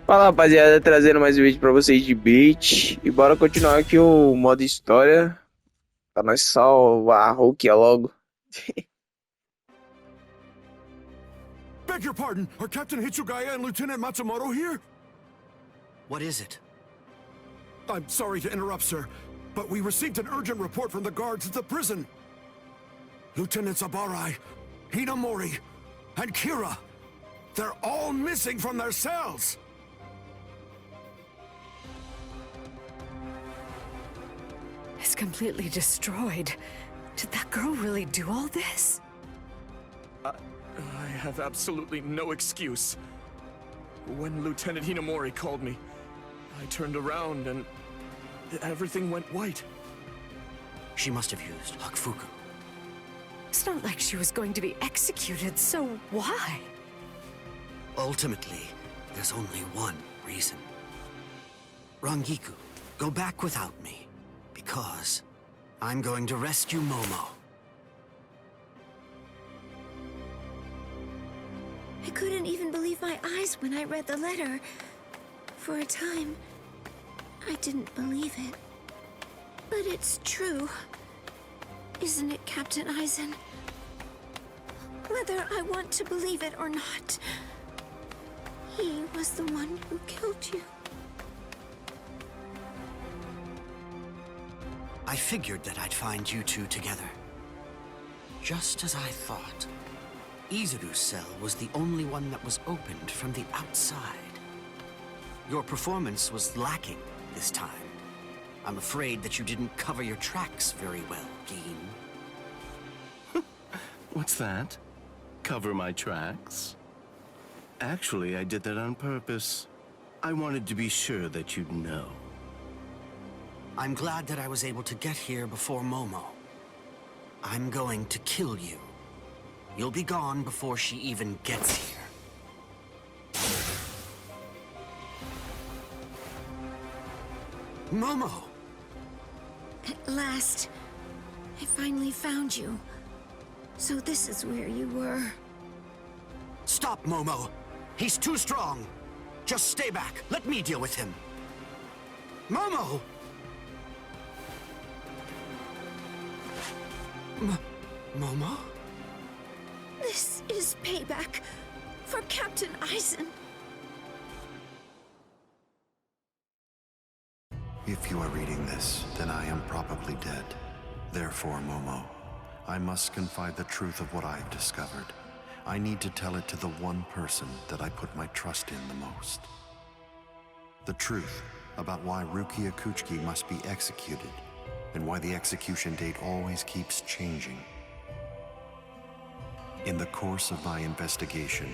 Fala rapaziada, trazendo mais um vídeo pra vocês de Bleach. E bora continuar aqui o modo história. Pra nós salvar a Hulk logo. Beg your pardon, are Captain Hitsugaya and Lieutenant Matsumoto here? What is it? I'm sorry to interrupt, sir, but we received an urgent report from the guards at the prison. Lieutenant Sabarai, Hinamori, and Kira, they're all missing from their cells. It's completely destroyed. Did that girl really do all this? I have absolutely no excuse. When Lieutenant Hinamori called me, I turned around and everything went white. She must have used Hakufuku. It's not like she was going to be executed, so why? Ultimately, there's only one reason. Rangiku, go back without me, because I'm going to rescue Momo. I couldn't even believe my eyes when I read the letter. For a time, I didn't believe it. But it's true. Isn't it, Captain Aizen? Whether I want to believe it or not, he was the one who killed you. I figured that I'd find you two together. Just as I thought. Izuru's cell was the only one that was opened from the outside. Your performance was lacking this time. I'm afraid that you didn't cover your tracks very well, Gin. What's that? Cover my tracks? Actually, I did that on purpose. I wanted to be sure that you'd know. I'm glad that I was able to get here before Momo. I'm going to kill you. You'll be gone before she even gets here. Momo! At last, I finally found you. So this is where you were. Stop, Momo! He's too strong! Just stay back. Let me deal with him. Momo! Momo? This is payback for Captain Aizen. If you are reading this, then I am probably dead. Therefore, Momo, I must confide the truth of what I have discovered. I need to tell it to the one person that I put my trust in the most. The truth about why Rukia Kuchiki must be executed, and why the execution date always keeps changing. In the course of my investigation,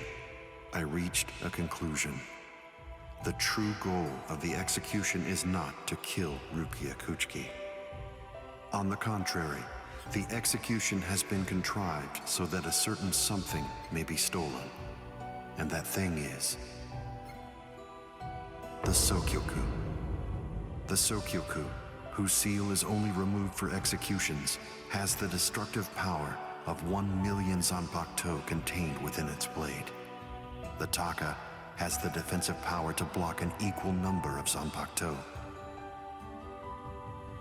I reached a conclusion. The true goal of the execution is not to kill Rukia Kuchiki. On the contrary, the execution has been contrived so that a certain something may be stolen. And that thing is the Sokyoku. The Sokyoku, whose seal is only removed for executions, has the destructive power of 1 million Zanpakuto contained within its blade. The Taka has the defensive power to block an equal number of Zanpakuto.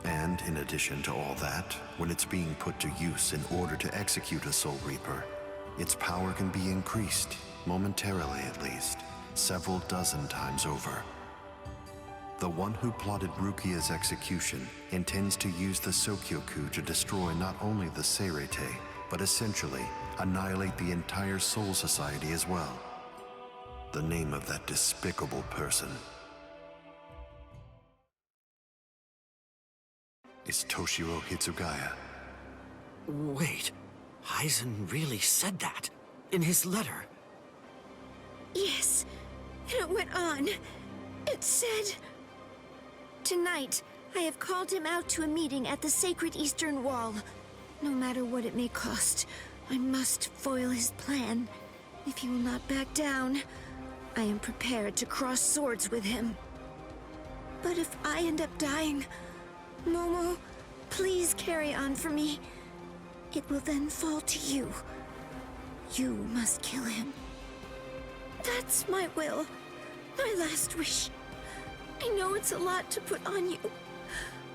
And in addition to all that, when it's being put to use in order to execute a Soul Reaper, its power can be increased, momentarily at least, several dozen times over. The one who plotted Rukia's execution intends to use the Sokyoku to destroy not only the Seirete, but essentially annihilate the entire Soul Society as well. The name of that despicable person is Toshiro Hitsugaya. Wait, Aizen really said that in his letter? Yes, and it went on. It said, "Tonight, I have called him out to a meeting at the Sacred Eastern Wall. No matter what it may cost, I must foil his plan. If he will not back down, I am prepared to cross swords with him. But if I end up dying, Momo, please carry on for me. It will then fall to you. You must kill him. That's my will. My last wish. I know it's a lot to put on you.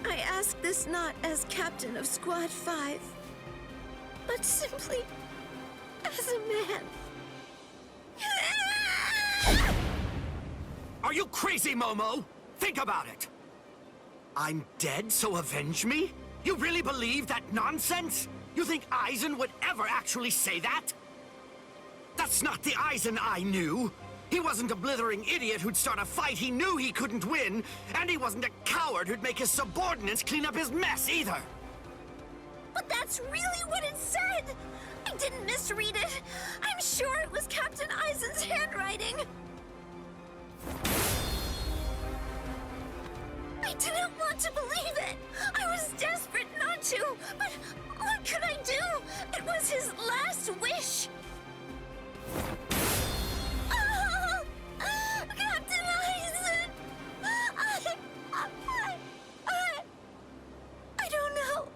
I ask this not as captain of Squad 5, but simply as a man. Are you crazy, Momo? Think about it. I'm dead, so avenge me? You really believe that nonsense? You think Aizen would ever actually say that? That's not the Aizen I knew. He wasn't a blithering idiot who'd start a fight he knew he couldn't win, and he wasn't a coward who'd make his subordinates clean up his mess either. But that's really what it said! I didn't misread it. I'm sure it was Captain Aizen's handwriting. I didn't want to believe it. I was desperate not to, but what could I do? It was his last wish. Oh, Captain Aizen! I don't know.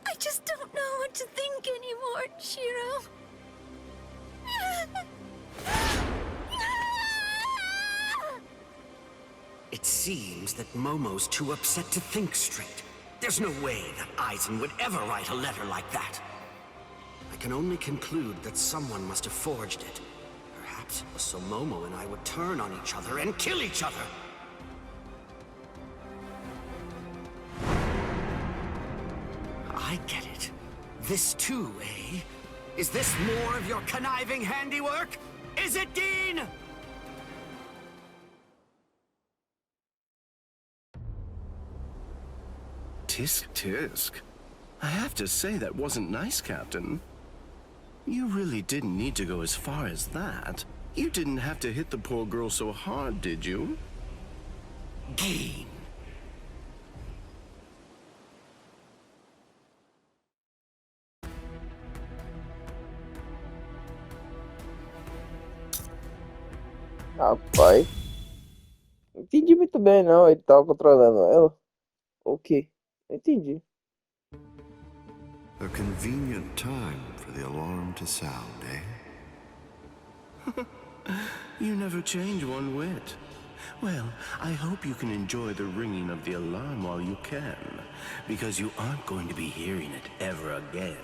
I just don't know what to think anymore, Shiro. It seems that Momo's too upset to think straight. There's no way that Aizen would ever write a letter like that. I can only conclude that someone must have forged it. Perhaps it was so Momo and I would turn on each other and kill each other. I get it. This too, eh? Is this more of your conniving handiwork? Is it, Dean? Tisk tisk. I have to say that wasn't nice, Captain. You really didn't need to go as far as that. You didn't have to hit the poor girl so hard, did you? Dean. Rapaz, não entendi muito bem não, ele tava controlando ela. O quê? Não entendi. A convenient time for the alarm to sound, eh? You never change one whit. Well, I hope you can enjoy the ringing of the alarm while you can, because you aren't going to be hearing it ever again.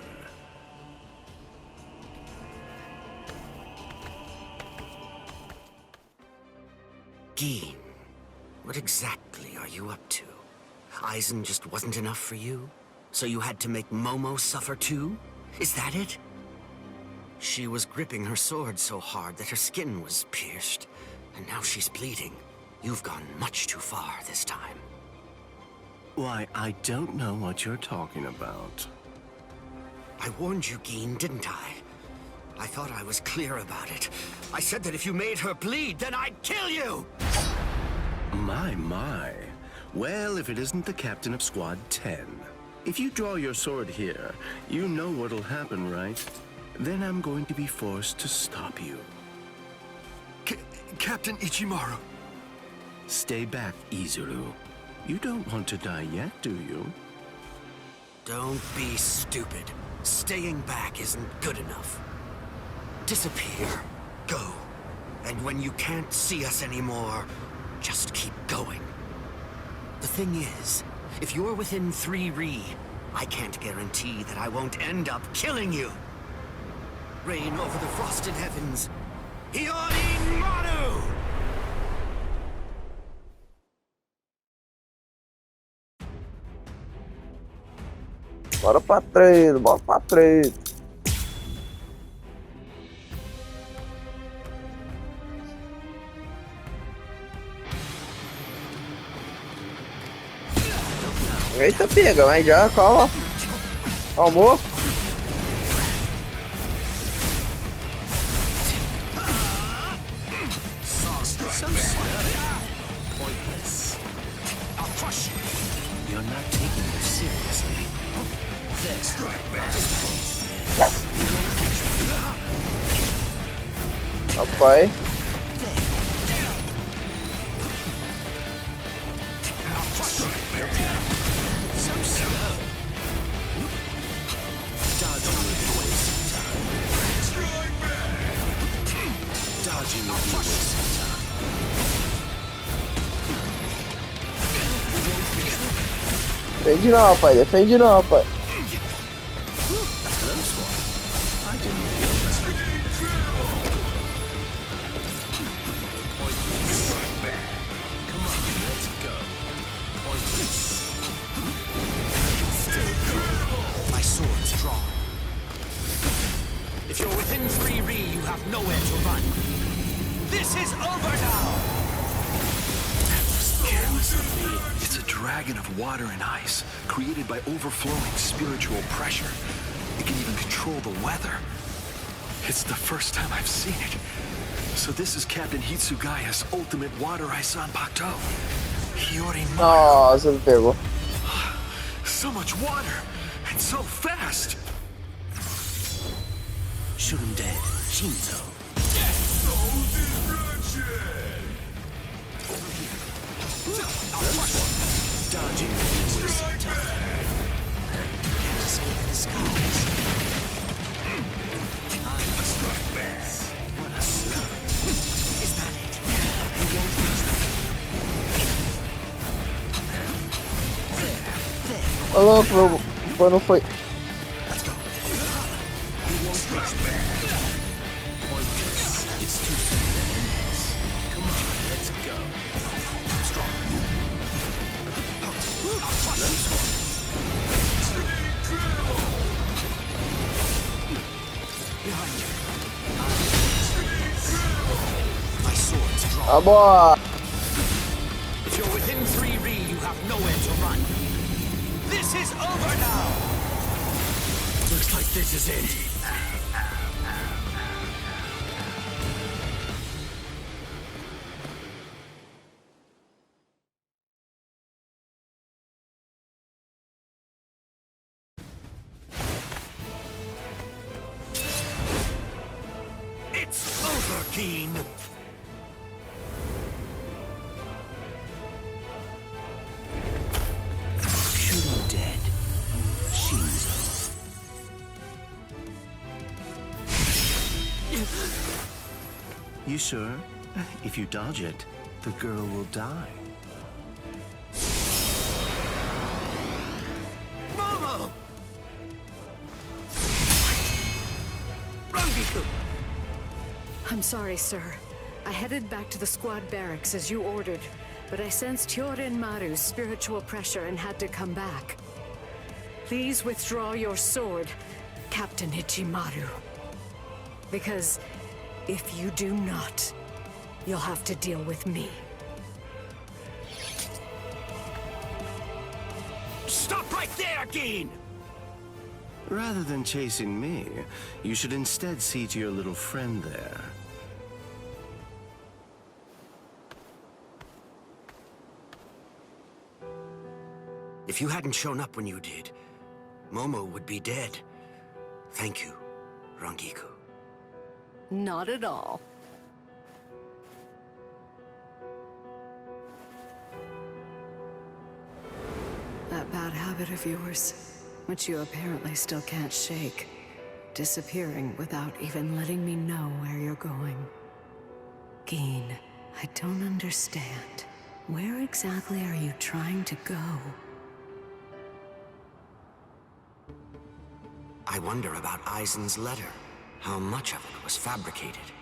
Dean, what exactly are you up to? Aizen just wasn't enough for you? So you had to make Momo suffer too? Is that it? She was gripping her sword so hard that her skin was pierced, and now she's bleeding. You've gone much too far this time. Why, I don't know what you're talking about. I warned you, Geen, didn't I? I thought I was clear about it. I said that if you made her bleed, then I'd kill you! My. Well, if it isn't the captain of Squad 10. If you draw your sword here, you know what'll happen, right? Then I'm going to be forced to stop you. Captain Ichimaru. Stay back, Izuru. You don't want to die yet, do you? Don't be stupid. Staying back isn't good enough. Disappear. Go. And when you can't see us anymore, just keep going. The thing is, if you're within 3 Ri, I can't guarantee that I won't end up killing you. Reign over the frosted heavens. História modo! Bora pra treta, bora pra treta. Eita, pega, mas já, calma. Calmou. You're not taking this seriously. Rapaz. Dodging will be a waste of time. Defende não, rapaz. Defende não, rapaz. Close one. I didn't feel this. Come on, let's go. My sword's drawn. If you're within 3 Ri, you have nowhere to run. This is over now! Careless of me. It's a dragon of water and ice, created by overflowing spiritual pressure. It can even control the weather. It's the first time I've seen it. So this is Captain Hitsugaya's ultimate water ice Zanpakuto. Nossa, ele pegou. So much water, and so fast! Shoot him dead. Shinzo. Dodging will be a waste of time. Can't escape the skies. What a slug. Is that it? You won't reach them. Ô louco, pô, não foi. Let's go. You won't reach them. It's too soon to end this. Come on, let's go. Strong. Close one. Behind you. My sword's drawn. Tá bom. If you're within 3 Ri, you have nowhere to run. This is over now! Looks like this is it. It's over, Keen! Shoot him dead. Shinzo. You sure? If you dodge it, the girl will die. Momo! Rangiku! I'm sorry, sir. I headed back to the squad barracks as you ordered, but I sensed Hyorin Maru's spiritual pressure and had to come back. Please withdraw your sword, Captain Ichimaru. Because if you do not, you'll have to deal with me. Stop right there, Geen! Rather than chasing me, you should instead see to your little friend there. If you hadn't shown up when you did, Momo would be dead. Thank you, Rangiku. Not at all. That bad habit of yours, which you apparently still can't shake. Disappearing without even letting me know where you're going. Geen, I don't understand. Where exactly are you trying to go? I wonder about Aizen's letter. How much of it was fabricated?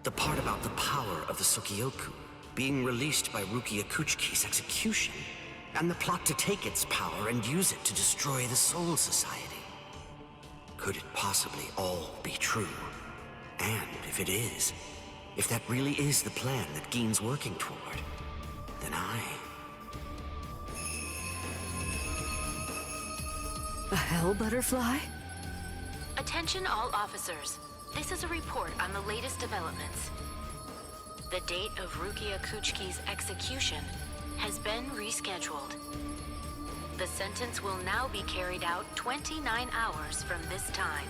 The part about the power of the Sokyoku being released by Rukia Kuchiki's execution, and the plot to take its power and use it to destroy the Soul Society. Could it possibly all be true? And if it is, if that really is the plan that Geen's working toward, then A hell butterfly? Attention all officers. This is a report on the latest developments. The date of Rukia Kuchiki's execution has been rescheduled. The sentence will now be carried out 29 hours from this time.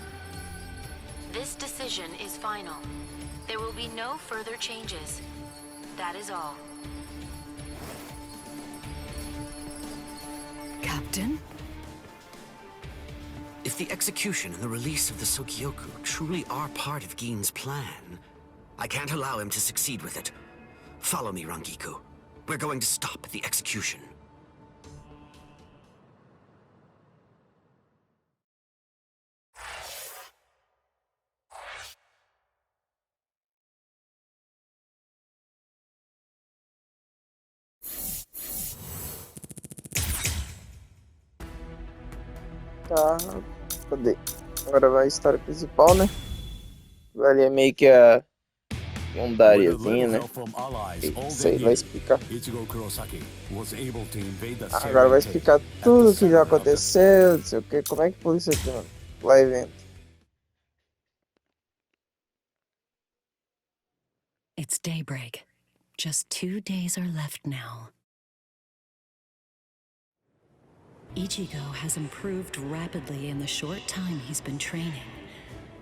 This decision is final. There will be no further changes. That is all. Captain? If the execution and the release of the Sokyoku truly are part of Geen's plan, I can't allow him to succeed with it. Follow me, Rangiku. We're going to stop the execution. Tá, cadê? Agora vai a história principal, né? Ali é meio que a secundariazinha, né? Isso aí vai explicar. Agora vai explicar tudo o que já aconteceu, não sei o que. Como é que foi isso aqui, mano? Lá evento. It's daybreak. Just 2 days are left now. Ichigo has improved rapidly in the short time he's been training.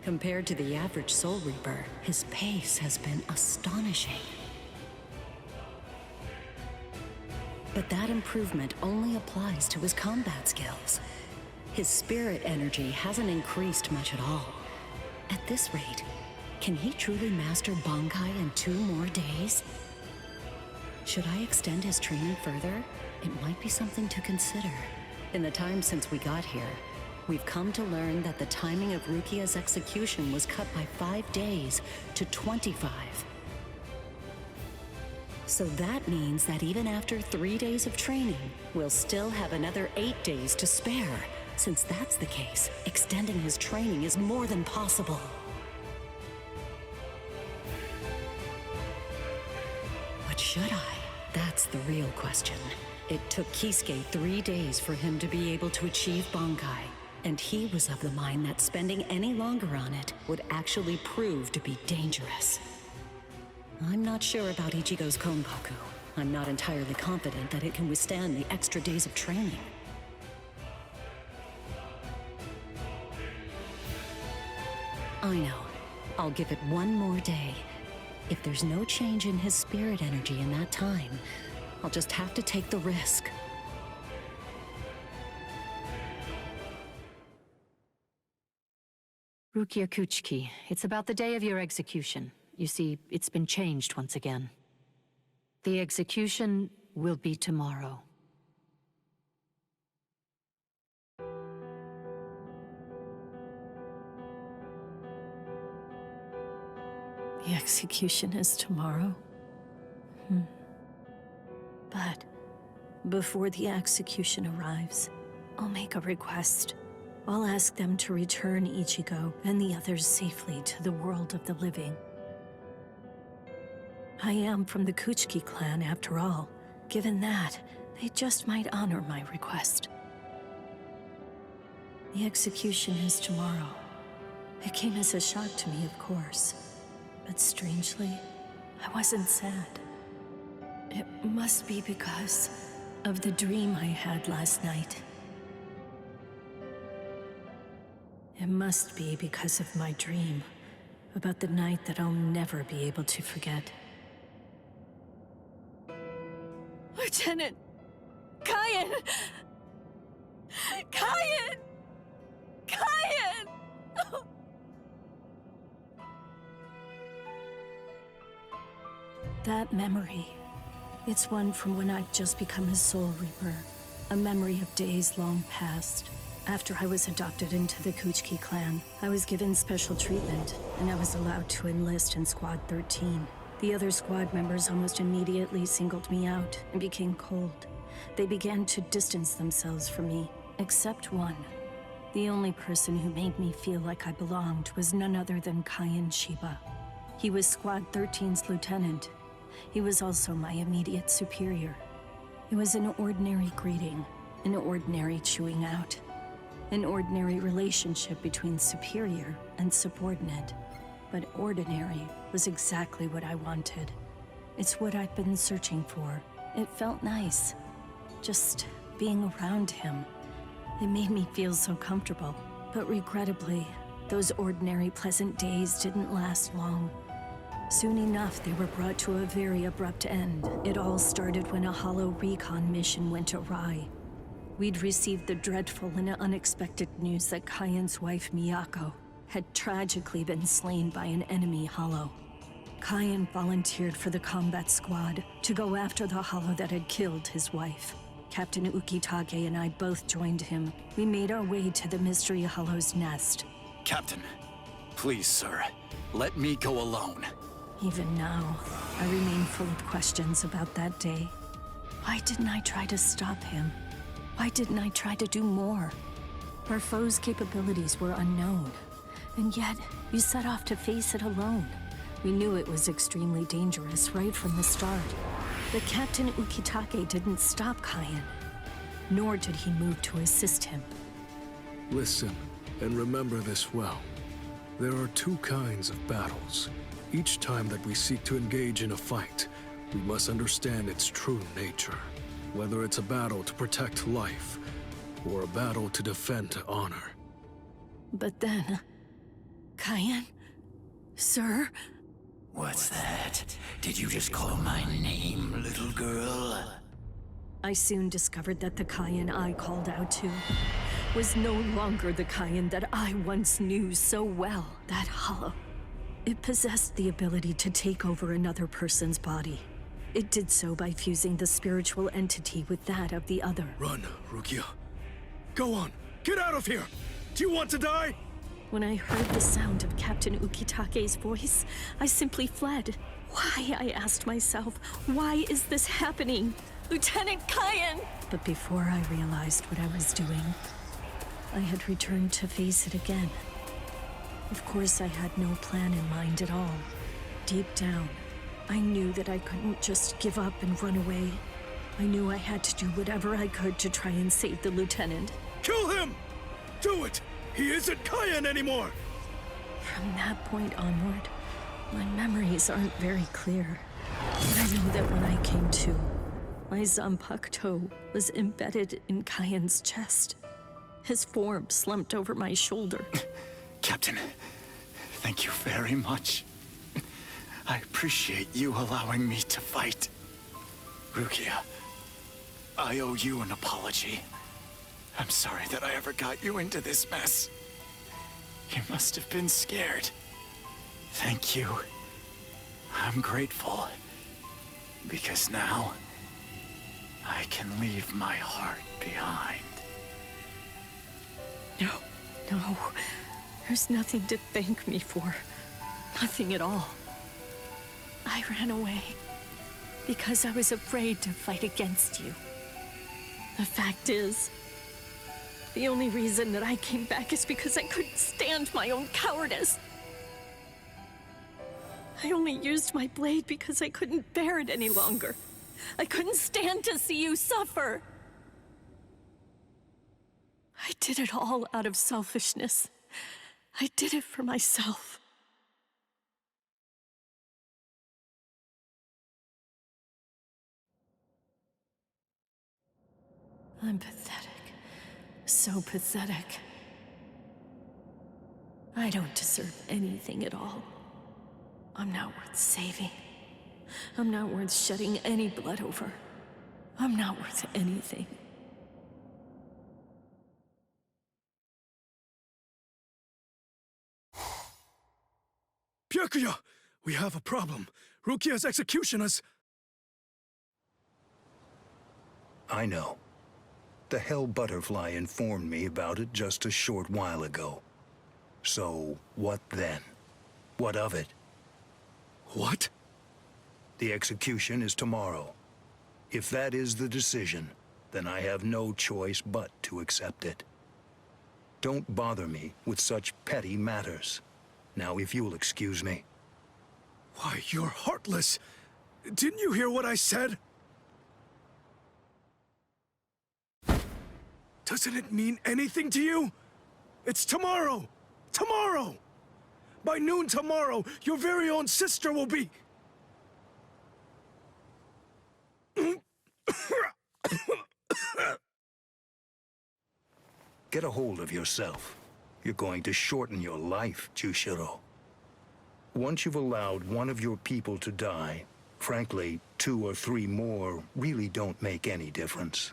Compared to the average Soul Reaper, his pace has been astonishing. But that improvement only applies to his combat skills. His spirit energy hasn't increased much at all. At this rate, can he truly master Bankai in 2 more days? Should I extend his training further? It might be something to consider. In the time since we got here, we've come to learn that the timing of Rukia's execution was cut by 5 days to 25. So that means that even after 3 days of training, we'll still have another 8 days to spare. Since that's the case, extending his training is more than possible. But should I? That's the real question. It took Kisuke 3 days for him to be able to achieve Bankai, and he was of the mind that spending any longer on it would actually prove to be dangerous. I'm not sure about Ichigo's Konpaku. I'm not entirely confident that it can withstand the extra days of training. I know. I'll give it 1 more day. If there's no change in his spirit energy in that time, I'll just have to take the risk. Rukia Kuchiki, it's about the day of your execution. You see, it's been changed once again. The execution will be tomorrow. The execution is tomorrow? But before the execution arrives, I'll make a request. I'll ask them to return Ichigo and the others safely to the world of the living. I am from the Kuchiki clan after all. Given that, they just might honor my request. The execution is tomorrow. It came as a shock to me, of course. But strangely, I wasn't sad. It must be because of the dream I had last night. It must be because of my dream about the night that I'll never be able to forget. Lieutenant! Kyan! Kyan! Kyan! That memory, it's one from when I'd just become a Soul Reaper. A memory of days long past. After I was adopted into the Kuchiki clan, I was given special treatment, and I was allowed to enlist in Squad 13. The other squad members almost immediately singled me out and became cold. They began to distance themselves from me, except one. The only person who made me feel like I belonged was none other than Kyan Shiba. He was Squad 13's lieutenant. He was also my immediate superior. It was an ordinary greeting, an ordinary chewing out, an ordinary relationship between superior and subordinate. But ordinary was exactly what I wanted. It's what I'd been searching for. It felt nice, just being around him. It made me feel so comfortable. But regrettably, those ordinary pleasant days didn't last long. Soon enough, they were brought to a very abrupt end. It all started when a hollow recon mission went awry. We'd received the dreadful and unexpected news that Kyan's wife, Miyako, had tragically been slain by an enemy hollow. Kayan volunteered for the combat squad to go after the hollow that had killed his wife. Captain Ukitage and I both joined him. We made our way to the Mystery Hollow's nest. Captain, please, sir, let me go alone. Even now, I remain full of questions about that day. Why didn't I try to stop him? Why didn't I try to do more? Our foe's capabilities were unknown, and yet you set off to face it alone. We knew it was extremely dangerous right from the start. But Captain Ukitake didn't stop Kayan, nor did he move to assist him. Listen, and remember this well. There are two kinds of battles. Each time that we seek to engage in a fight, we must understand its true nature. Whether it's a battle to protect life, or a battle to defend honor. But then... Kayan? Sir? What's that? Did you just call my name, little girl? I soon discovered that the Kayan I called out to was no longer the Kayan that I once knew so well. That hollow. It possessed the ability to take over another person's body. It did so by fusing the spiritual entity with that of the other. Run, Rukia. Go on, get out of here! Do you want to die? When I heard the sound of Captain Ukitake's voice, I simply fled. Why, I asked myself, why is this happening? Lieutenant Kayan! But before I realized what I was doing, I had returned to face it again. Of course, I had no plan in mind at all. Deep down, I knew that I couldn't just give up and run away. I knew I had to do whatever I could to try and save the lieutenant. Kill him! Do it! He isn't Kayan anymore! From that point onward, my memories aren't very clear. But I know that when I came to, my Zanpakuto was embedded in Kayan's chest. His form slumped over my shoulder. Captain, thank you very much. I appreciate you allowing me to fight. Rukia, I owe you an apology. I'm sorry that I ever got you into this mess. You must have been scared. Thank you. I'm grateful. Because now, I can leave my heart behind. No. There's nothing to thank me for. Nothing at all. I ran away because I was afraid to fight against you. The fact is, the only reason that I came back is because I couldn't stand my own cowardice. I only used my blade because I couldn't bear it any longer. I couldn't stand to see you suffer. I did it all out of selfishness. I did it for myself. I'm pathetic. So pathetic. I don't deserve anything at all. I'm not worth saving. I'm not worth shedding any blood over. I'm not worth anything. Byakuya! We have a problem. Rukia's execution is... I know. The Hell Butterfly informed me about it just a short while ago. So, what then? What of it? What? The execution is tomorrow. If that is the decision, then I have no choice but to accept it. Don't bother me with such petty matters. Now, if you'll excuse me. Why, you're heartless! Didn't you hear what I said? Doesn't it mean anything to you? It's tomorrow! Tomorrow! By noon tomorrow, your very own sister will be... Get a hold of yourself. You're going to shorten your life, Jushiro. Once you've allowed one of your people to die, frankly, 2 or 3 more really don't make any difference.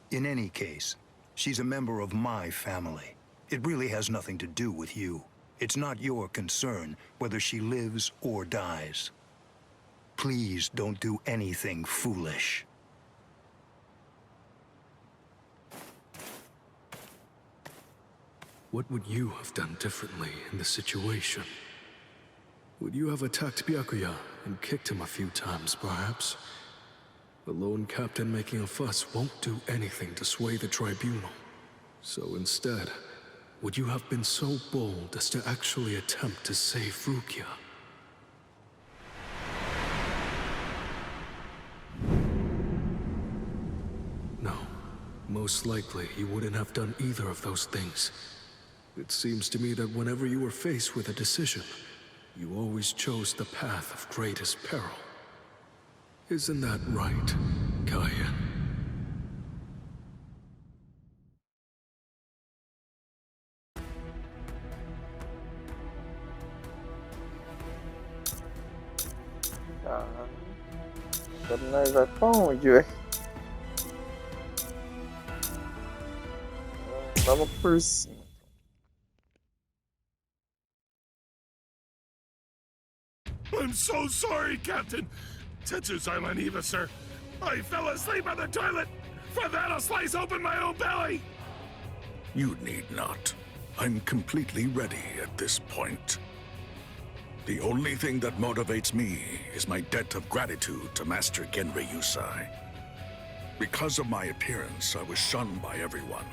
In any case, she's a member of my family. It really has nothing to do with you. It's not your concern whether she lives or dies. Please don't do anything foolish. What would you have done differently in this situation? Would you have attacked Byakuya and kicked him a few times, perhaps? The lone captain making a fuss won't do anything to sway the tribunal. So instead, would you have been so bold as to actually attempt to save Rukia? No. Most likely, you wouldn't have done either of those things. It seems to me that whenever you were faced with a decision, you always chose the path of greatest peril. Isn't that right, Kaya? Agora nós vai pra onde, velho? Vamos por cima. I'm so sorry, Captain. Tetsu-san Eva, sir. I fell asleep on the toilet. For that, I'll slice open my own belly. You need not. I'm completely ready at this point. The only thing that motivates me is my debt of gratitude to Master Genrei Yusai. Because of my appearance, I was shunned by everyone,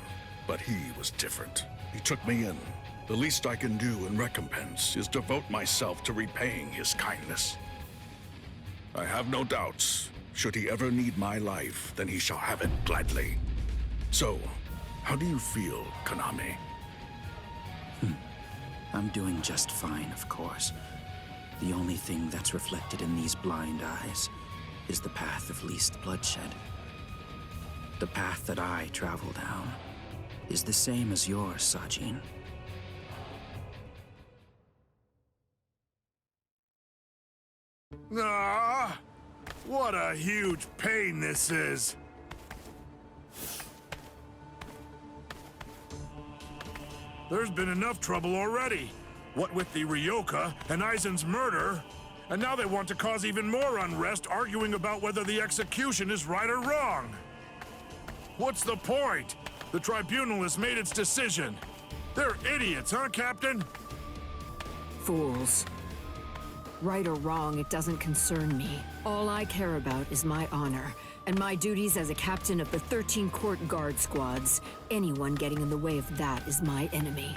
but he was different. He took me in. The least I can do in recompense is devote myself to repaying his kindness. I have no doubts. Should he ever need my life, then he shall have it gladly. So, how do you feel, Konami? I'm doing just fine, of course. The only thing that's reflected in these blind eyes is the path of least bloodshed. The path that I travel down is the same as yours, Sajin. Ah, what a huge pain this is. There's been enough trouble already. What with the Ryoka and Aizen's murder, and now they want to cause even more unrest, arguing about whether the execution is right or wrong. What's the point? The tribunal has made its decision. They're idiots, huh, Captain? Fools. Right or wrong, it doesn't concern me. All I care about is my honor, and my duties as a captain of the 13 court guard squads. Anyone getting in the way of that is my enemy.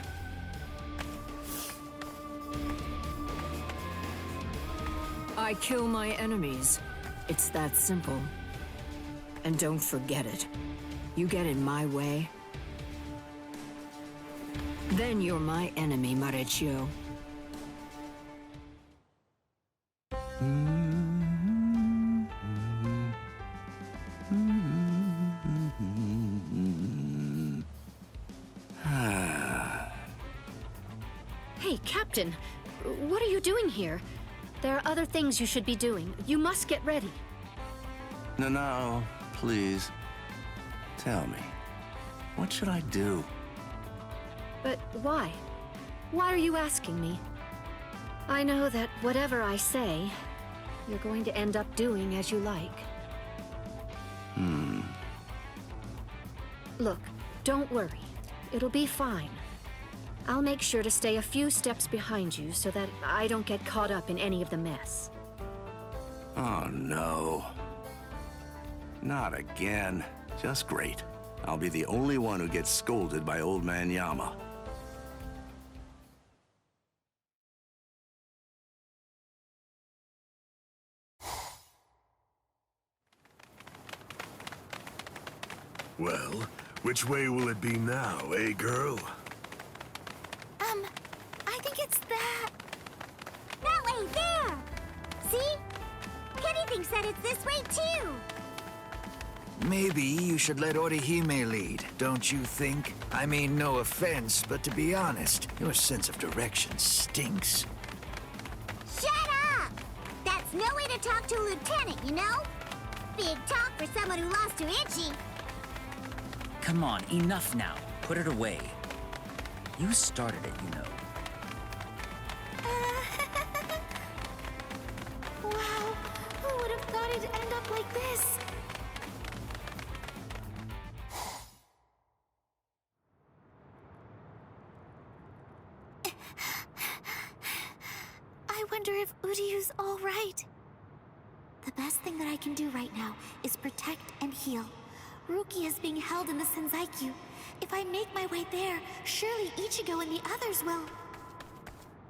I kill my enemies. It's that simple. And don't forget it. You get in my way, then you're my enemy, Marechio. Hey, Captain. What are you doing here? There are other things you should be doing. You must get ready. No, please. Tell me, what should I do? But why? Why are you asking me? I know that whatever I say, you're going to end up doing as you like. Look, don't worry. It'll be fine. I'll make sure to stay a few steps behind you so that I don't get caught up in any of the mess. Oh, no. Not again. Just great. I'll be the only one who gets scolded by Old Man Yama. Well, which way will it be now, eh, girl? I think it's that way there! See? Kenny thinks that it's this way, too! Maybe you should let Orihime lead, don't you think? I mean, no offense, but to be honest, your sense of direction stinks. Shut up! That's no way to talk to a lieutenant, you know? Big talk for someone who lost to Ichi. Come on, enough now. Put it away. You started it, you know. did it end up like this? I wonder if Uryu's all right. The best thing that I can do right now is protect and heal. Rukia is being held in the Senzaiku. If I make my way there, surely Ichigo and the others will...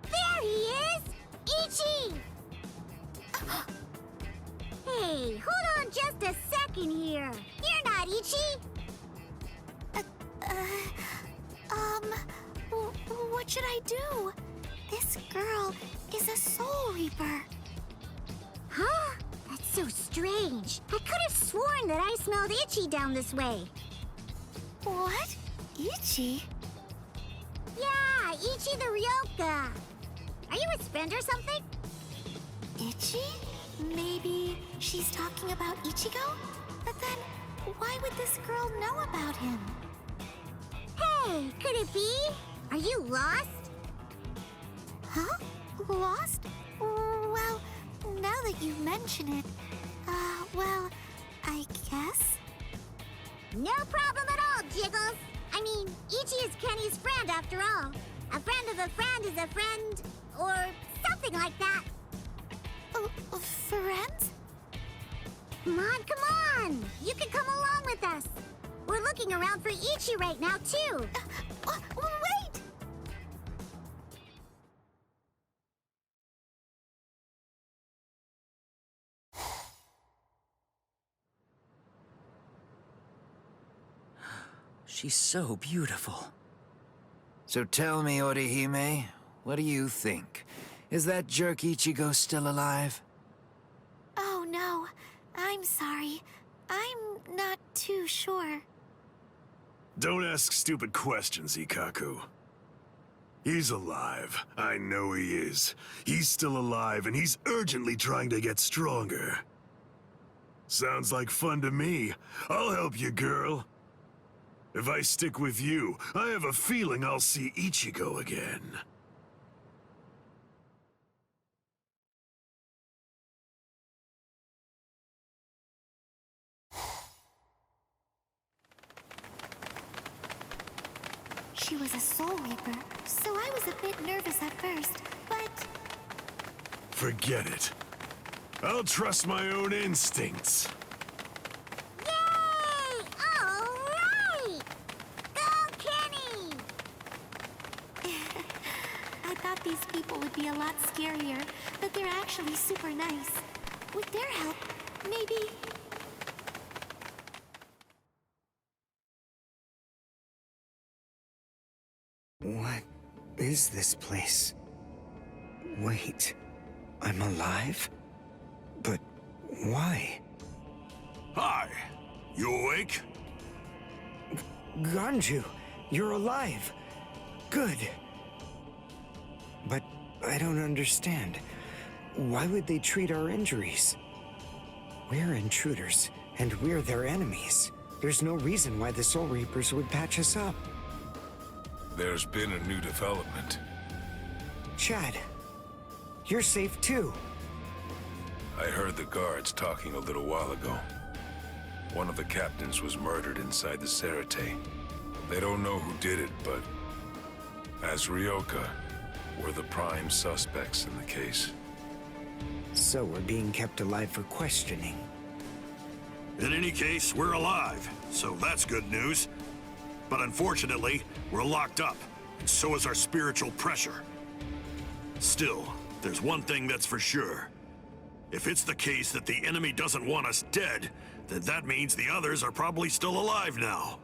There he is! Ichi! Hey, hold on just a second here. You're not Ichi! What should I do? This girl is a Soul Reaper. Huh? That's so strange. I could have sworn that I smelled Ichi down this way. What? Ichi? Yeah, Ichi the Ryoka. Are you his friend or something? Ichi? Maybe she's talking about Ichigo? But then, why would this girl know about him? Hey, could it be? Are you lost? Huh? Lost? Well, now that you mention it, well, I guess? No problem at all, Jiggles. I mean, Ichi is Kenny's friend after all. A friend of a friend is a friend, or something like that. Friends? Come on! You can come along with us. We're looking around for Ichi right now, too. Wait! She's so beautiful. So tell me, Orihime, what do you think? Is that jerk Ichigo still alive? Oh no, I'm sorry. I'm not too sure. Don't ask stupid questions, Ikaku. He's alive. I know he is. He's still alive, and he's urgently trying to get stronger. Sounds like fun to me. I'll help you, girl. If I stick with you, I have a feeling I'll see Ichigo again. She was a Soul Reaper, so I was a bit nervous at first, but... Forget it. I'll trust my own instincts. Yay! All right! Go, Kenny! I thought these people would be a lot scarier, but they're actually super nice. With their help, maybe... What is this place? Wait, I'm alive? But why? Hi, you awake? Ganju, you're alive. Good. But I don't understand. Why would they treat our injuries? We're intruders, and we're their enemies. There's no reason why the Soul Reapers would patch us up. There's been a new development. Chad, you're safe too. I heard the guards talking a little while ago. One of the captains was murdered inside the Serite. They don't know who did it, but as Ryoka, we're the prime suspects in the case. So we're being kept alive for questioning. In any case, we're alive, so that's good news. But unfortunately, we're locked up, and so is our spiritual pressure. Still, there's one thing that's for sure. If it's the case that the enemy doesn't want us dead, then that means the others are probably still alive now.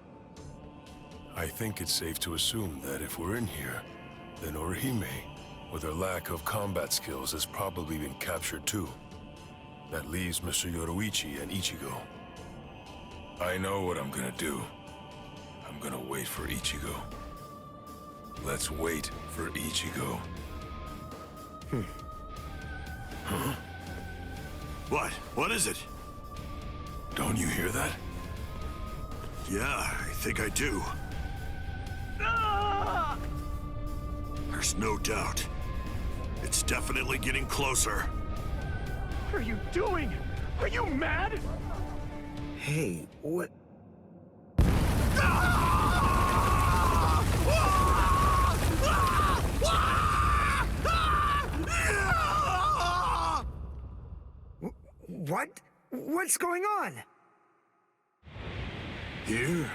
I think it's safe to assume that if we're in here, then Orihime, with her lack of combat skills, has probably been captured too. That leaves Mr. Yoruichi and Ichigo. I know what I'm gonna do. I'm gonna wait for Ichigo. Let's wait for Ichigo. Huh? What? What is it? Don't you hear that? Yeah, I think I do. There's no doubt. It's definitely getting closer. What are you doing? Are you mad? Hey, what? What? What's going on? Here?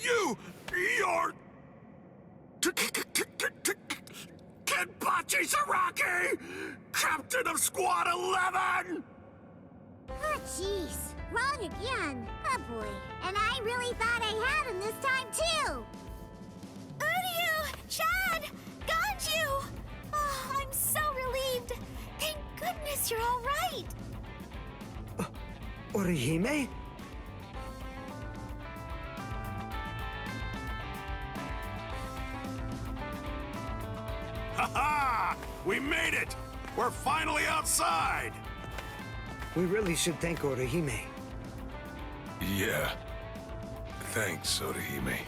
You're... Kenpachi Saraki! Captain of Squad 11! Oh, jeez. Wrong again. Oh, boy. And I really thought I had him this time, too. Uryu! Chad! Ganju! Oh, I'm so relieved. Thank goodness you're all right. Orihime? Ha-ha! We made it! We're finally outside! We really should thank Orihime. Yeah. Thanks, Orihime.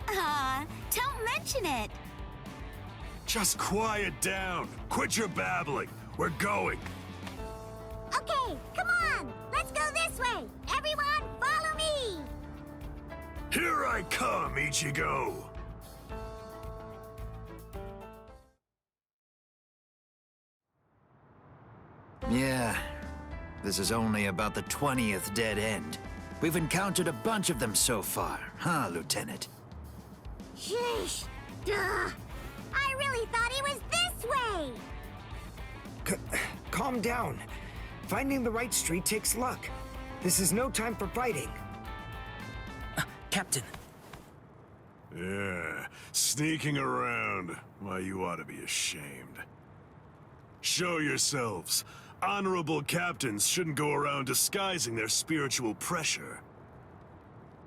Aw, don't mention it. Just quiet down. Quit your babbling. We're going. Okay, come on. Let's go this way. Everyone, follow me. Here I come, Ichigo. Yeah, this is only about the 20th dead end. We've encountered a bunch of them so far, huh, Lieutenant? Sheesh. Duh. I really thought he was this way. Calm down. Finding the right street takes luck. This is no time for fighting. Captain. Yeah, sneaking around. Why, you ought to be ashamed. Show yourselves. Honorable captains shouldn't go around disguising their spiritual pressure.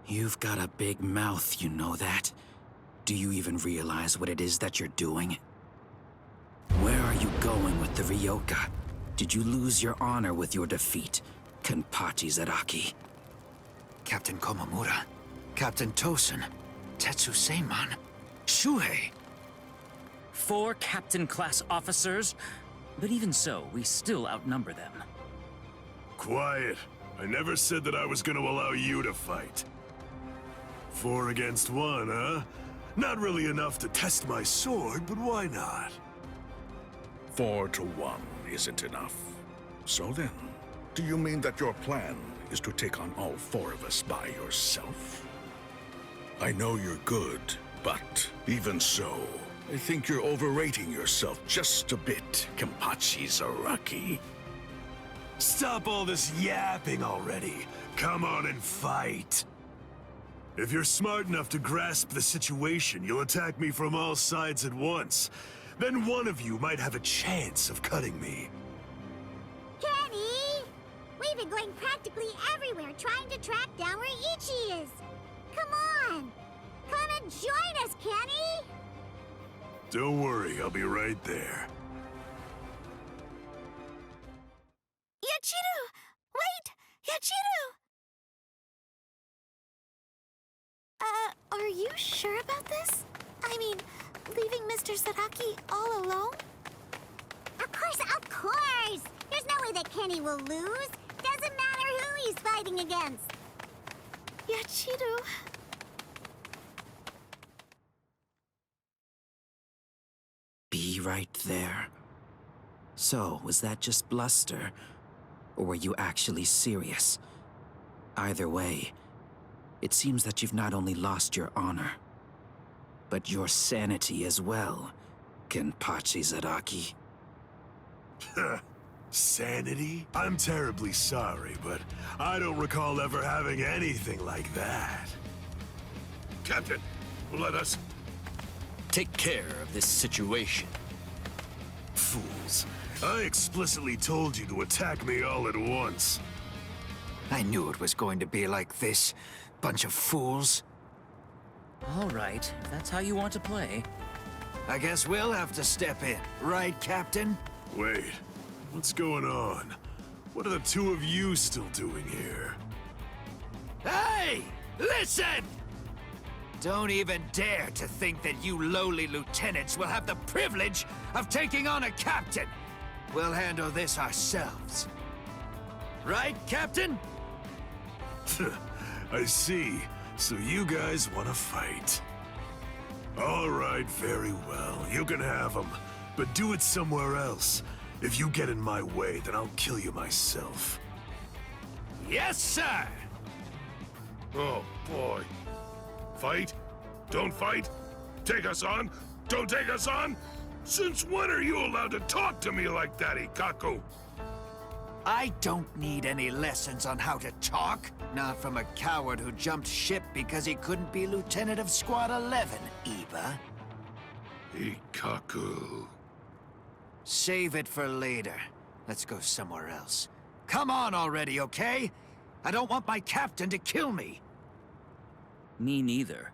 You've got a big mouth, you know that? Do you even realize what it is that you're doing? Where are you going with the Ryoka? Did you lose your honor with your defeat, Kenpachi Zaraki? Captain Komamura, Captain Tosen, Tetsu Seiman, Shuhei. 4 captain-class officers? But even so, we still outnumber them. Quiet. I never said that I was going to allow you to fight. 4 against 1, huh? Not really enough to test my sword, but why not? 4 to 1 isn't enough. So then, do you mean that your plan is to take on all 4 of us by yourself? I know you're good, but even so, I think you're overrating yourself just a bit, Kenpachi Zaraki. Stop all this yapping already. Come on and fight. If you're smart enough to grasp the situation, you'll attack me from all sides at once. Then one of you might have a chance of cutting me. Kenny! We've been going practically everywhere trying to track down where Ichi is. Come on! Come and join us, Kenny! Don't worry, I'll be right there. Yachiru! Wait! Yachiru! Are you sure about this? I mean, leaving Mr. Zaraki all alone? Of course! There's no way that Kenny will lose. Doesn't matter who he's fighting against. Yachiru... Be right there. So, was that just bluster? Or were you actually serious? Either way, it seems that you've not only lost your honor, but your sanity as well, Kenpachi Zaraki. Sanity? I'm terribly sorry, but I don't recall ever having anything like that. Captain, let us take care of this situation. Fools. I explicitly told you to attack me all at once. I knew it was going to be like this. Bunch of fools. All right, if that's how you want to play. I guess we'll have to step in, right, Captain? Wait, what's going on? What are the 2 of you still doing here? Hey! Listen! Don't even dare to think that you lowly lieutenants will have the privilege of taking on a captain! We'll handle this ourselves. Right, Captain? I see. So you guys want to fight. All right, very well. You can have them. But do it somewhere else. If you get in my way, then I'll kill you myself. Yes, sir! Oh, boy. Fight? Don't fight? Take us on? Don't take us on? Since when are you allowed to talk to me like that, Ikaku? I don't need any lessons on how to talk. Not from a coward who jumped ship because he couldn't be Lieutenant of Squad 11, Iba. Ikaku. Save it for later. Let's go somewhere else. Come on already, okay? I don't want my captain to kill me. Me neither.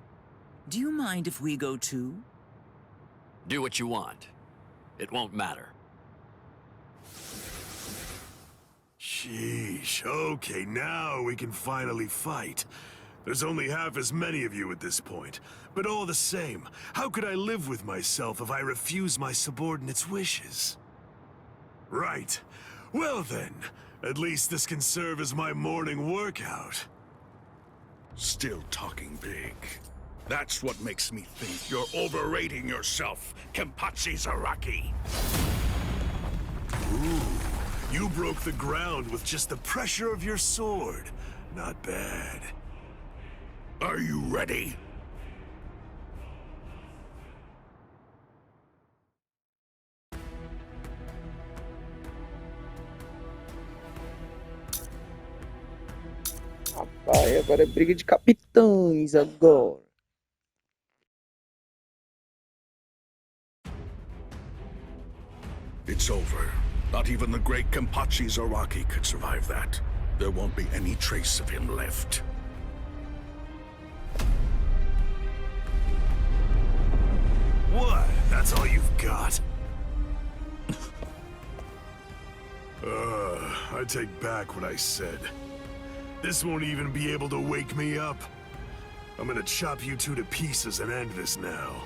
Do you mind if we go too? Do what you want. It won't matter. Sheesh, okay, now we can finally fight. There's only half as many of you at this point. But all the same, how could I live with myself if I refuse my subordinates' wishes? Right. Well then, at least this can serve as my morning workout. Still talking big. That's what makes me think you're overrating yourself, Kenpachi Zaraki. Ooh, you broke the ground with just the pressure of your sword. Not bad. Are you ready? Rapaz, agora é briga de capitães agora. It's over. Not even the great Kenpachi Zaraki could survive that. There won't be any trace of him left. What? That's all you've got? I take back what I said. This won't even be able to wake me up. I'm gonna chop you two to pieces and end this now.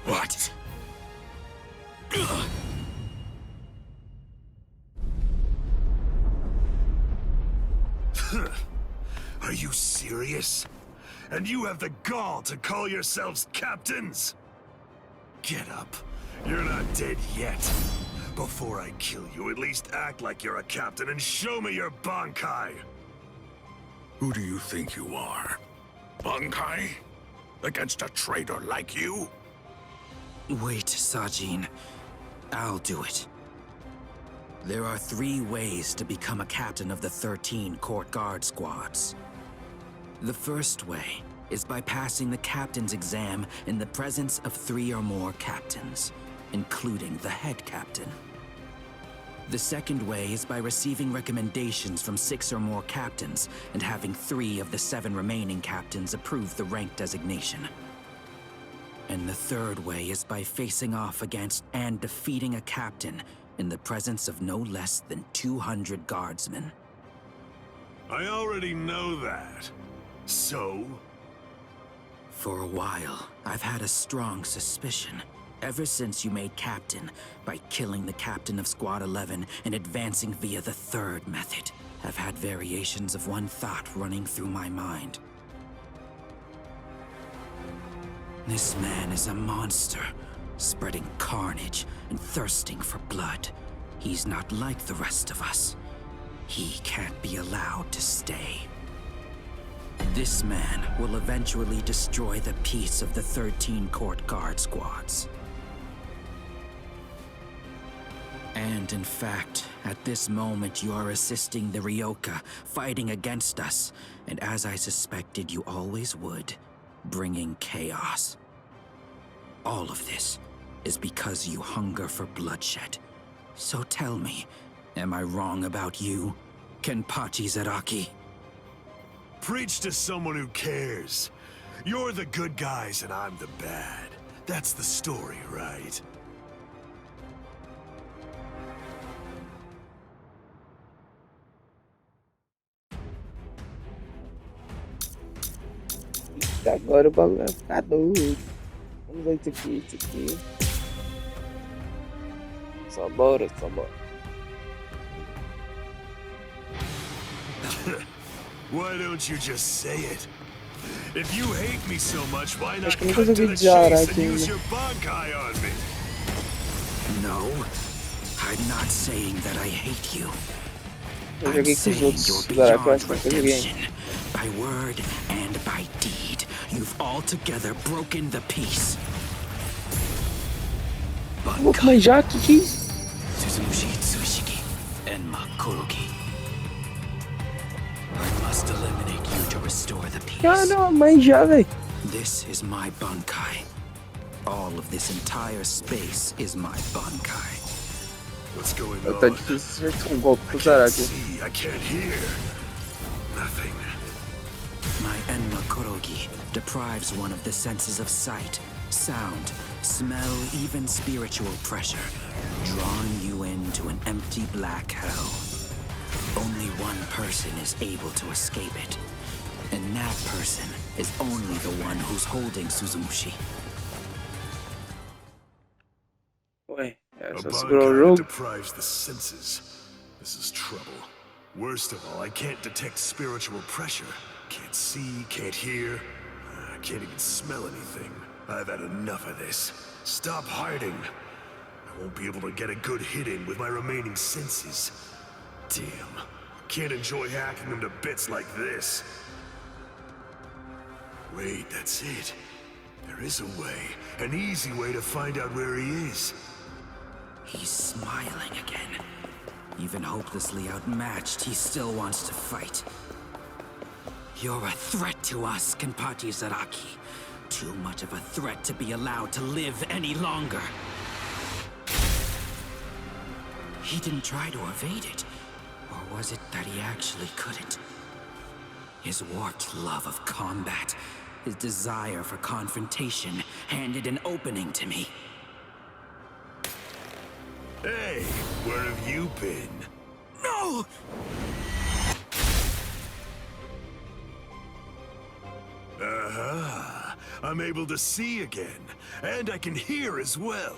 What? Are you serious? And you have the gall to call yourselves captains? Get up. You're not dead yet. Before I kill you, at least act like you're a captain and show me your Bankai. Who do you think you are? Bankai? Against a traitor like you? Wait, Sajin. I'll do it. There are 3 ways to become a captain of the 13 Court Guard squads. The first way is by passing the captain's exam in the presence of 3 or more captains, including the head captain. The second way is by receiving recommendations from 6 or more captains and having 3 of the 7 remaining captains approve the rank designation. And the third way is by facing off against and defeating a captain in the presence of no less than 200 guardsmen. I already know that. So? For a while, I've had a strong suspicion. Ever since you made captain, by killing the captain of Squad 11 and advancing via the third method, I've had variations of one thought running through my mind. This man is a monster, spreading carnage and thirsting for blood. He's not like the rest of us. He can't be allowed to stay. This man will eventually destroy the peace of the 13 Court Guard squads. And in fact, at this moment you are assisting the Ryoka, fighting against us, and as I suspected you always would, bringing chaos. All of this is because you hunger for bloodshed. So tell me, am I wrong about you, Kenpachi Zaraki? Preach to someone who cares. You're the good guys and I'm the bad. That's the story, right? agora o bagulho vai ficar doido. Vamos ver isso aqui, isso aqui. Só bora, só bora. Why don't you just say it? If you hate me so much, why not Acho que eu não cut to consegui the diarar chase aqui and use ainda. your bankai on me? No, I'm not saying that I hate you. Eu I'm joguei com os saying outros you're Zaraki, eu beyond acho que eu joguei. redemption. By word and by deed, you've altogether broken the peace. Vou manjar aqui, que isso? Suzumushi Tsushiki Enma Kuroki. I must eliminate you to restore the peace. Caramba, manjar, velho. This is my Bankai. All of this entire space is my Bankai. What's going Tá on? difícil acertar um golpe pro Zaraki. See, I can't hear. Nothing. My Enma Kurogi deprives one of the senses of sight, sound, smell, even spiritual pressure, drawing you into an empty black hell. Only one person is able to escape it, and that person is only the one who's holding Suzumushi. Ué, A só segurou o bankai jogo. deprives the senses. This is trouble. Worst of all, I can't detect spiritual pressure. Can't see, can't hear. I can't even smell anything. I've had enough of this. Stop hiding. I won't be able to get a good hit in with my remaining senses. Damn. Can't enjoy hacking them to bits like this. Wait, that's it. There is a way. An easy way to find out where he is. He's smiling again. Even hopelessly outmatched, he still wants to fight. You're a threat to us, Kenpachi Zaraki. Too much of a threat to be allowed to live any longer. He didn't try to evade it. Or was it that he actually couldn't? His warped love of combat, his desire for confrontation, handed an opening to me. Hey, where have you been? No! Aha! I'm able to see again, and I can hear as well.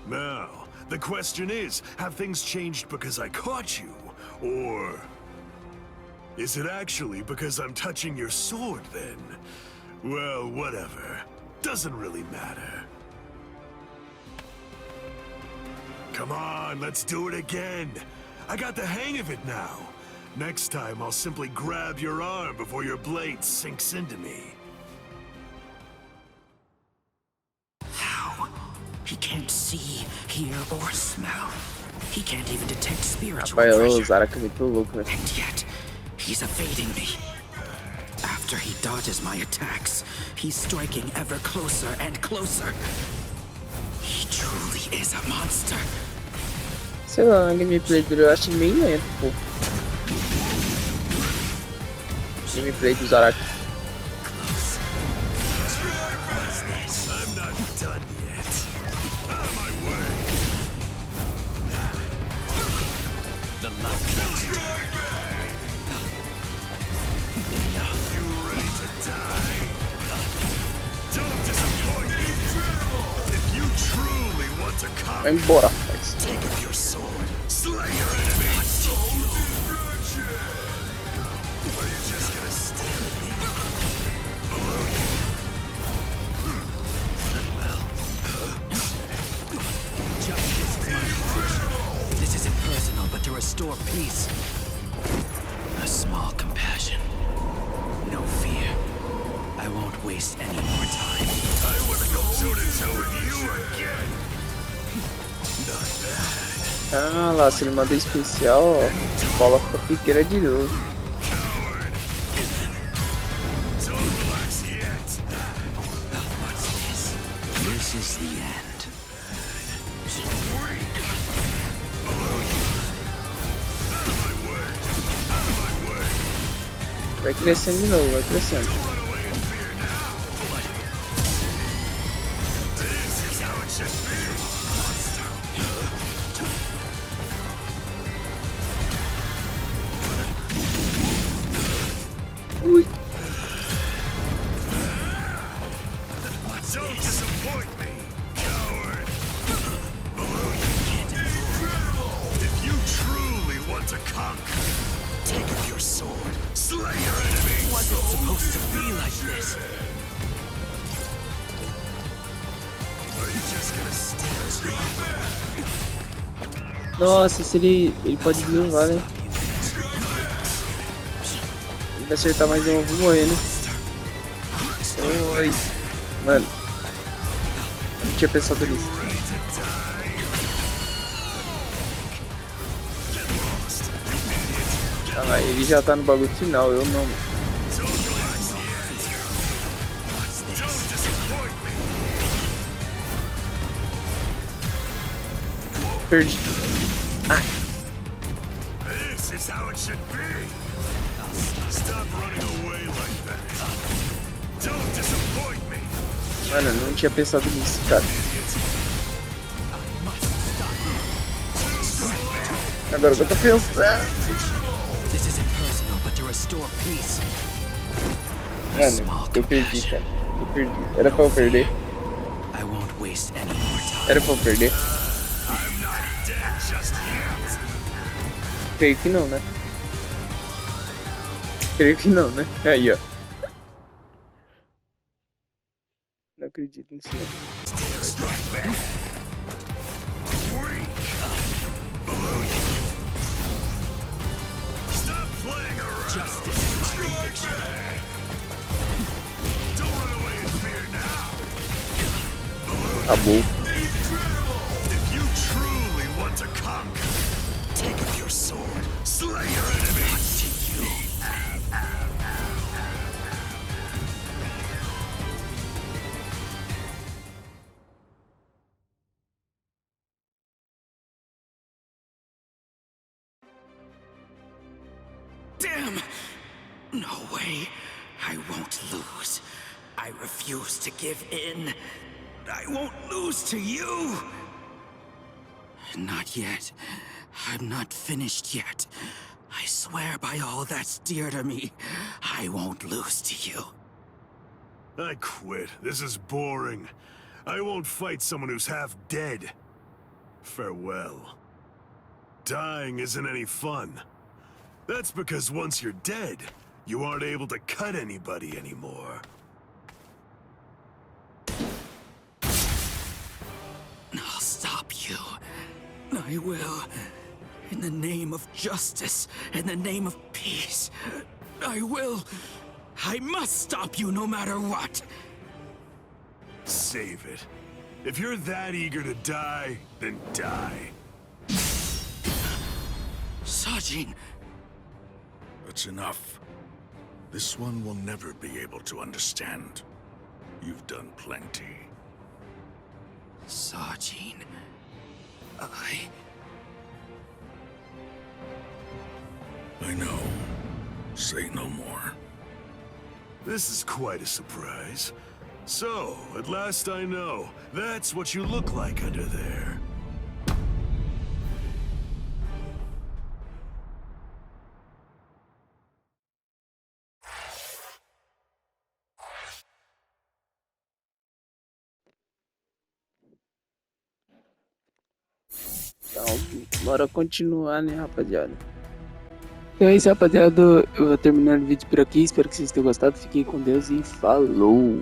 Now, the question is, have things changed because I caught you? Or is it actually because I'm touching your sword then? Well, whatever. Doesn't really matter. Come on, let's do it again. I got the hang of it now. Next time, I'll simply grab your arm before your blade sinks into me. How? He can't see, hear, or smell. He can't even detect spiritual Rapaz, o pressure. Zaraki é muito louco, né? And yet, he's evading me. After he dodges my attacks, he's striking ever closer and closer. He truly is a monster. Sei lá, a gameplay dele eu acho meio lento, pô. Gameplay do Zaraki. I'm not done yet. Out of my way. The love monster. You ready to die? Don't disappoint me. If you truly want to Vai conquer, embora, rapaz. take up your sword, slay your enemies. Are you just gonna stare at me? Justice is my function. This isn't personal, but to restore peace. A small compassion. No fear. I won't waste any more time. I want to go toe-to-toe with you again. Not bad. Ah lá, se ele manda especial, ó, a bola fica pequena de novo. Don't relax yet. What's this? This is the end. So weak. Out of my way. Out of my way. Vai crescendo de novo, vai crescendo. Run away in fear now. This is how it should be. Ui. supposed to be like this. Nossa, se ele pode desligar, né? Se ele acertar mais um, eu vou morrer, né? Oi. Mano. Não tinha pensado nisso. Tá lá, ele já tá no bagulho final, eu não. Perdi. Ah. This is how it should be. Stop running away like that. Don't disappoint me. Mano, eu não tinha pensado nisso, cara. Agora que eu tô pensando. Mano, eu perdi, cara. Eu perdi. Era pra eu perder. Era pra eu perder. Creio que não, né? Creio que não, né? Aí, ó. Não acredito nisso. Acabou. If you truly want to conquer, take up your sword, slay your enemies. Damn! No way. I won't lose. I refuse to give in. I won't lose to you! Not yet. I'm not finished yet. I swear by all that's dear to me, I won't lose to you. I quit. This is boring. I won't fight someone who's half dead. Farewell. Dying isn't any fun. That's because once you're dead, you aren't able to cut anybody anymore. I'll stop you. I will. In the name of justice, in the name of peace. I will. I must stop you no matter what. Save it. If you're that eager to die, then die. Sajin. That's enough. This one will never be able to understand. You've done plenty. Sajin. I know. Say no more. This is quite a surprise. So, at last I know. That's what you look like under there. Então, bora continuar, né, rapaziada? Então é isso, rapaziada. Eu vou terminar o vídeo por aqui. Espero que vocês tenham gostado. Fiquem com Deus e falou!